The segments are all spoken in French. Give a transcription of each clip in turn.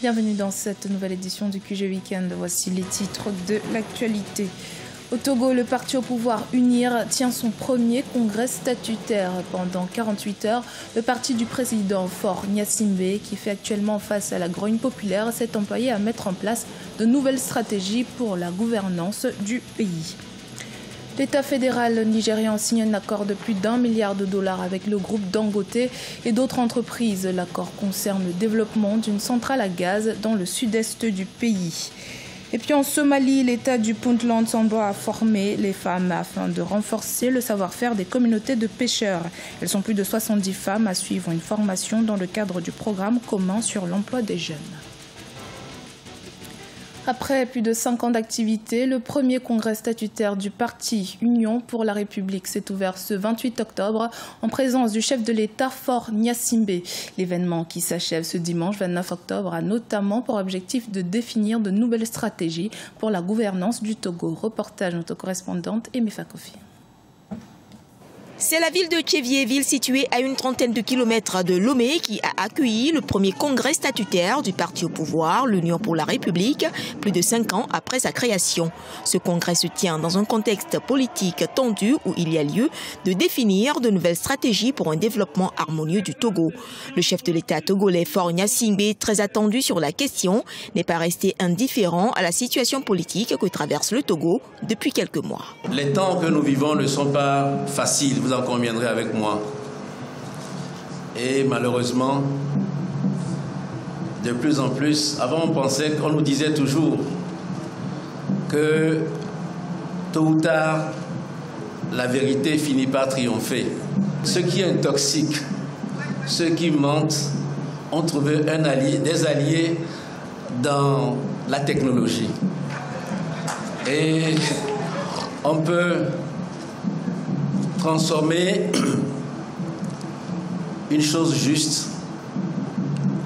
Bienvenue dans cette nouvelle édition du QG Weekend. Voici les titres de l'actualité. Au Togo, le parti au pouvoir UNIR tient son premier congrès statutaire. Pendant 48 heures, le parti du président Faure Gnassingbé, qui fait actuellement face à la grogne populaire, s'est employé à mettre en place de nouvelles stratégies pour la gouvernance du pays. L'État fédéral nigérian signe un accord de plus d'1 milliard de dollars avec le groupe Dangote et d'autres entreprises. L'accord concerne le développement d'une centrale à gaz dans le sud-est du pays. Et puis en Somalie, l'État du Puntland s'emploie à former les femmes afin de renforcer le savoir-faire des communautés de pêcheurs. Elles sont plus de 70 femmes à suivre une formation dans le cadre du programme commun sur l'emploi des jeunes. Après plus de 5 ans d'activité, le premier congrès statutaire du parti Union pour la République s'est ouvert ce 28 octobre en présence du chef de l'État Faure Gnassingbé. L'événement qui s'achève ce dimanche 29 octobre a notamment pour objectif de définir de nouvelles stratégies pour la gouvernance du Togo. Reportage de notre correspondante Aimé Fakofi. C'est la ville de Tchévié, ville située à une trentaine de kilomètres de Lomé, qui a accueilli le premier congrès statutaire du parti au pouvoir, l'Union pour la République, plus de 5 ans après sa création. Ce congrès se tient dans un contexte politique tendu où il y a lieu de définir de nouvelles stratégies pour un développement harmonieux du Togo. Le chef de l'État togolais Faure Gnassingbé, très attendu sur la question, n'est pas resté indifférent à la situation politique que traverse le Togo depuis quelques mois. Les temps que nous vivons ne sont pas faciles. Vous en conviendrez avec moi. Et malheureusement, de plus en plus, avant on pensait qu'on nous disait toujours que tôt ou tard, la vérité finit par triompher. Ceux qui intoxiquent, ceux qui mentent, ont trouvé des alliés dans la technologie. Et on peut transformer une chose juste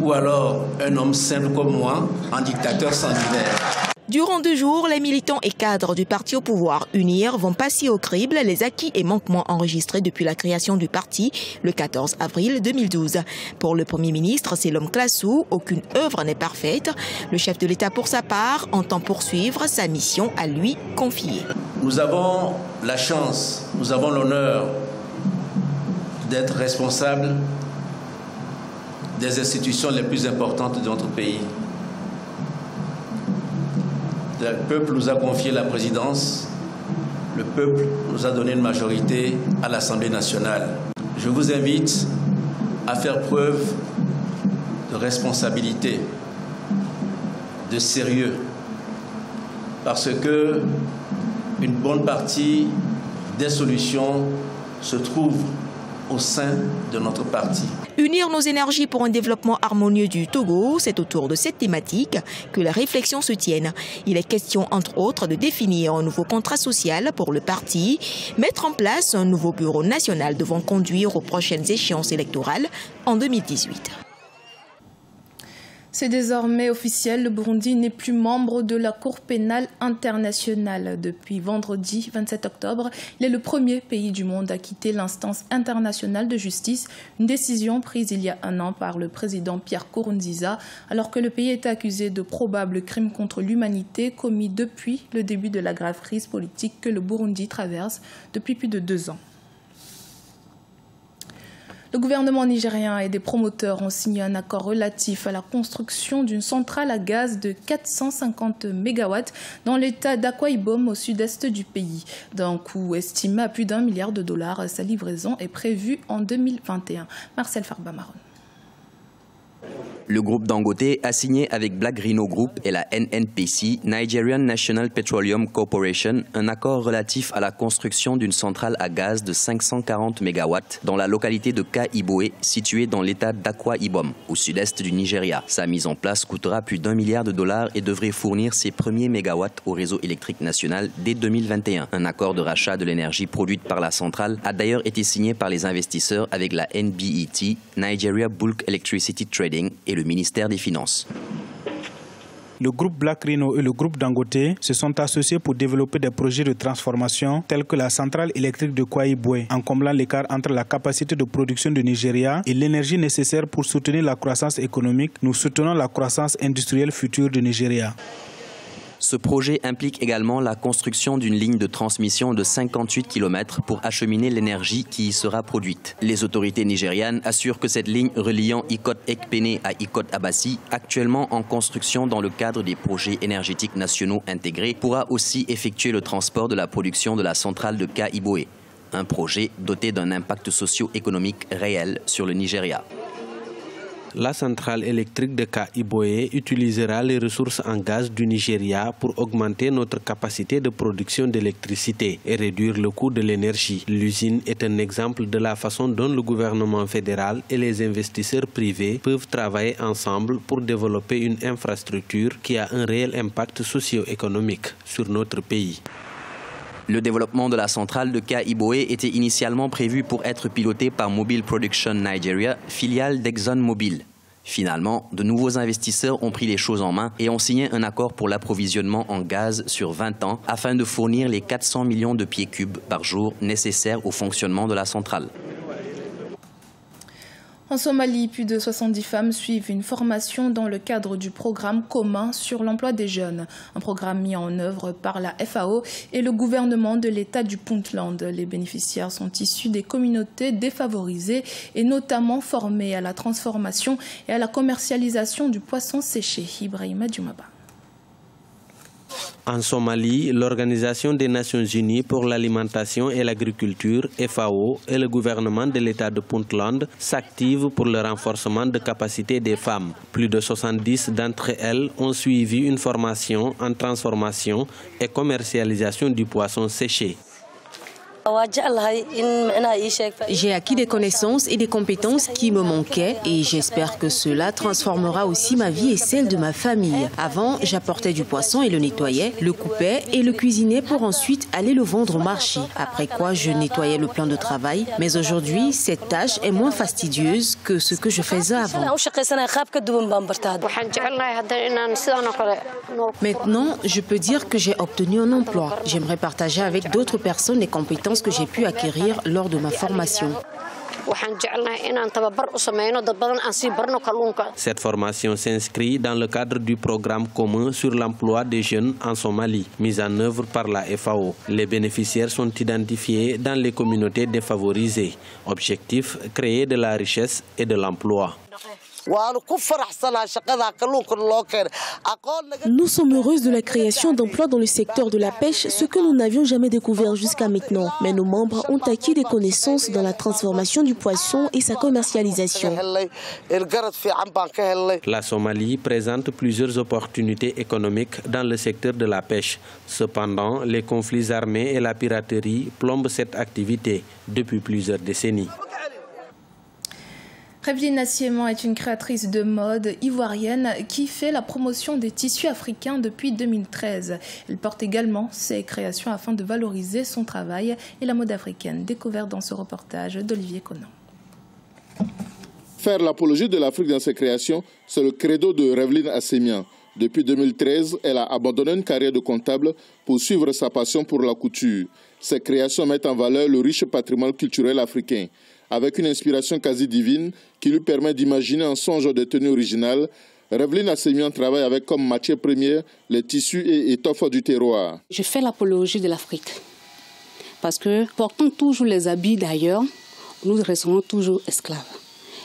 ou alors un homme simple comme moi en dictateur sanguinaire. Durant 2 jours, les militants et cadres du parti au pouvoir UNIR vont passer au crible les acquis et manquements enregistrés depuis la création du parti le 14 avril 2012. Pour le Premier ministre, c'est l'homme classou, aucune œuvre n'est parfaite. Le chef de l'État, pour sa part, entend poursuivre sa mission à lui confiée. Nous avons la chance, nous avons l'honneur d'être responsables des institutions les plus importantes de notre pays. Le peuple nous a confié la présidence, le peuple nous a donné une majorité à l'Assemblée nationale. Je vous invite à faire preuve de responsabilité, de sérieux, parce que une bonne partie des solutions se trouvent au sein de notre parti. Unir nos énergies pour un développement harmonieux du Togo, c'est autour de cette thématique que la réflexion se tienne. Il est question, entre autres, de définir un nouveau contrat social pour le parti, mettre en place un nouveau bureau national devant conduire aux prochaines échéances électorales en 2018. C'est désormais officiel, le Burundi n'est plus membre de la Cour pénale internationale. Depuis vendredi 27 octobre, il est le premier pays du monde à quitter l'instance internationale de justice, une décision prise il y a 1 an par le président Pierre Nkurunziza, alors que le pays est accusé de probables crimes contre l'humanité commis depuis le début de la grave crise politique que le Burundi traverse depuis plus de 2 ans. Le gouvernement nigérien et des promoteurs ont signé un accord relatif à la construction d'une centrale à gaz de 450 MW dans l'état d'Akwa Ibom au sud-est du pays. D'un coût estimé à plus d'1 milliard de dollars, sa livraison est prévue en 2021. Marcel Farba-Maron. Le groupe Dangote a signé avec Black Rhino Group et la NNPC, Nigerian National Petroleum Corporation, un accord relatif à la construction d'une centrale à gaz de 540 MW dans la localité de Ka-Iboe, située dans l'état d'Akwa Ibom, au sud-est du Nigeria. Sa mise en place coûtera plus d'1 milliard de dollars et devrait fournir ses premiers mégawatts au réseau électrique national dès 2021. Un accord de rachat de l'énergie produite par la centrale a d'ailleurs été signé par les investisseurs avec la NBET, Nigeria Bulk Electricity Trading, et le ministère des Finances. Le groupe Black Rhino et le groupe Dangote se sont associés pour développer des projets de transformation tels que la centrale électrique de Kwaibwe, en comblant l'écart entre la capacité de production du Nigeria et l'énergie nécessaire pour soutenir la croissance économique. Nous soutenons la croissance industrielle future du Nigeria. Ce projet implique également la construction d'une ligne de transmission de 58 km pour acheminer l'énergie qui y sera produite. Les autorités nigérianes assurent que cette ligne reliant Ikot-Ekpene à Ikot-Abassi, actuellement en construction dans le cadre des projets énergétiques nationaux intégrés, pourra aussi effectuer le transport de la production de la centrale de Ka-Iboe, un projet doté d'un impact socio-économique réel sur le Nigeria. La centrale électrique de Ka-Iboe utilisera les ressources en gaz du Nigeria pour augmenter notre capacité de production d'électricité et réduire le coût de l'énergie. L'usine est un exemple de la façon dont le gouvernement fédéral et les investisseurs privés peuvent travailler ensemble pour développer une infrastructure qui a un réel impact socio-économique sur notre pays. Le développement de la centrale de Ka-Iboe était initialement prévu pour être piloté par Mobile Production Nigeria, filiale d'ExxonMobil. Finalement, de nouveaux investisseurs ont pris les choses en main et ont signé un accord pour l'approvisionnement en gaz sur 20 ans afin de fournir les 400 millions de pieds cubes par jour nécessaires au fonctionnement de la centrale. En Somalie, plus de 70 femmes suivent une formation dans le cadre du programme commun sur l'emploi des jeunes, un programme mis en œuvre par la FAO et le gouvernement de l'État du Puntland. Les bénéficiaires sont issus des communautés défavorisées et notamment formés à la transformation et à la commercialisation du poisson séché. Ibrahima Djoumaba. En Somalie, l'Organisation des Nations Unies pour l'alimentation et l'agriculture, FAO, et le gouvernement de l'État de Puntland s'activent pour le renforcement de capacités des femmes. Plus de 70 d'entre elles ont suivi une formation en transformation et commercialisation du poisson séché. J'ai acquis des connaissances et des compétences qui me manquaient et j'espère que cela transformera aussi ma vie et celle de ma famille. Avant, j'apportais du poisson et le nettoyais, le coupais et le cuisinais pour ensuite aller le vendre au marché. Après quoi, je nettoyais le plan de travail. Mais aujourd'hui, cette tâche est moins fastidieuse que ce que je faisais avant. Maintenant, je peux dire que j'ai obtenu un emploi. J'aimerais partager avec d'autres personnes les compétences que j'ai pu acquérir lors de ma formation. Cette formation s'inscrit dans le cadre du programme commun sur l'emploi des jeunes en Somalie, mis en œuvre par la FAO. Les bénéficiaires sont identifiés dans les communautés défavorisées. Objectif, créer de la richesse et de l'emploi. Nous sommes heureuses de la création d'emplois dans le secteur de la pêche, ce que nous n'avions jamais découvert jusqu'à maintenant. Mais nos membres ont acquis des connaissances dans la transformation du poisson et sa commercialisation. La Somalie présente plusieurs opportunités économiques dans le secteur de la pêche. Cependant, les conflits armés et la piraterie plombent cette activité depuis plusieurs décennies. Revelyne Assiémant est une créatrice de mode ivoirienne qui fait la promotion des tissus africains depuis 2013. Elle porte également ses créations afin de valoriser son travail et la mode africaine. Découverte dans ce reportage d'Olivier Conan. Faire l'apologie de l'Afrique dans ses créations, c'est le credo de Revelyne Assiémant. Depuis 2013, elle a abandonné une carrière de comptable pour suivre sa passion pour la couture. Ses créations mettent en valeur le riche patrimoine culturel africain. Avec une inspiration quasi divine qui lui permet d'imaginer un songe de tenue originale, Revelyne Assiémant travaille avec comme matière première les tissus et étoffes du terroir. Je fais l'apologie de l'Afrique parce que portant toujours les habits d'ailleurs, nous restons toujours esclaves.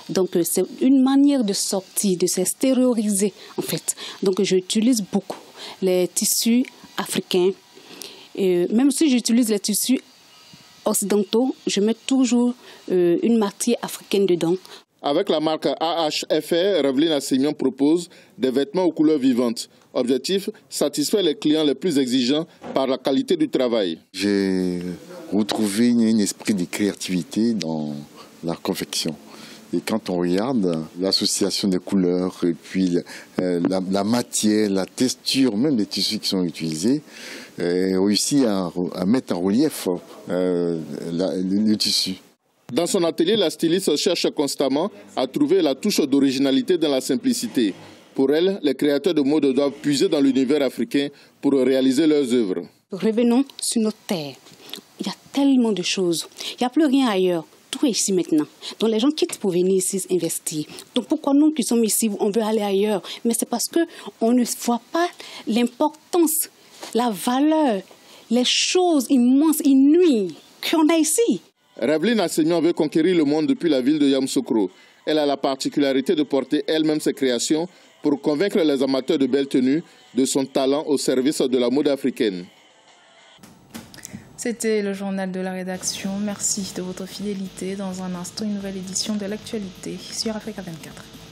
Donc c'est une manière de sortir, de s'extérioriser en fait. Donc j'utilise beaucoup les tissus africains. Et même si j'utilise les tissus occidentaux, je mets toujours une matière africaine dedans. Avec la marque AHFR, Revelyne Assiémant propose des vêtements aux couleurs vivantes. Objectif, satisfaire les clients les plus exigeants par la qualité du travail. J'ai retrouvé un esprit de créativité dans la confection. Et quand on regarde l'association des couleurs et puis la matière, la texture, même des tissus qui sont utilisés, réussit à mettre en relief le tissu. Dans son atelier, la styliste cherche constamment à trouver la touche d'originalité dans la simplicité. Pour elle, les créateurs de mode doivent puiser dans l'univers africain pour réaliser leurs œuvres. Revenons sur notre terre. Il y a tellement de choses. Il n'y a plus rien ailleurs. Tout est ici maintenant. Donc les gens quittent pour venir ici investir. Donc pourquoi nous qui sommes ici, on veut aller ailleurs? Mais c'est parce qu'on ne voit pas l'importance, la valeur, les choses immenses, inouïes qu'on a ici. Revelyne Assemian veut conquérir le monde depuis la ville de Yamoussoukro. Elle a la particularité de porter elle-même ses créations pour convaincre les amateurs de belles tenues de son talent au service de la mode africaine. C'était le journal de la rédaction. Merci de votre fidélité. Dans un instant, une nouvelle édition de l'actualité sur Africa 24.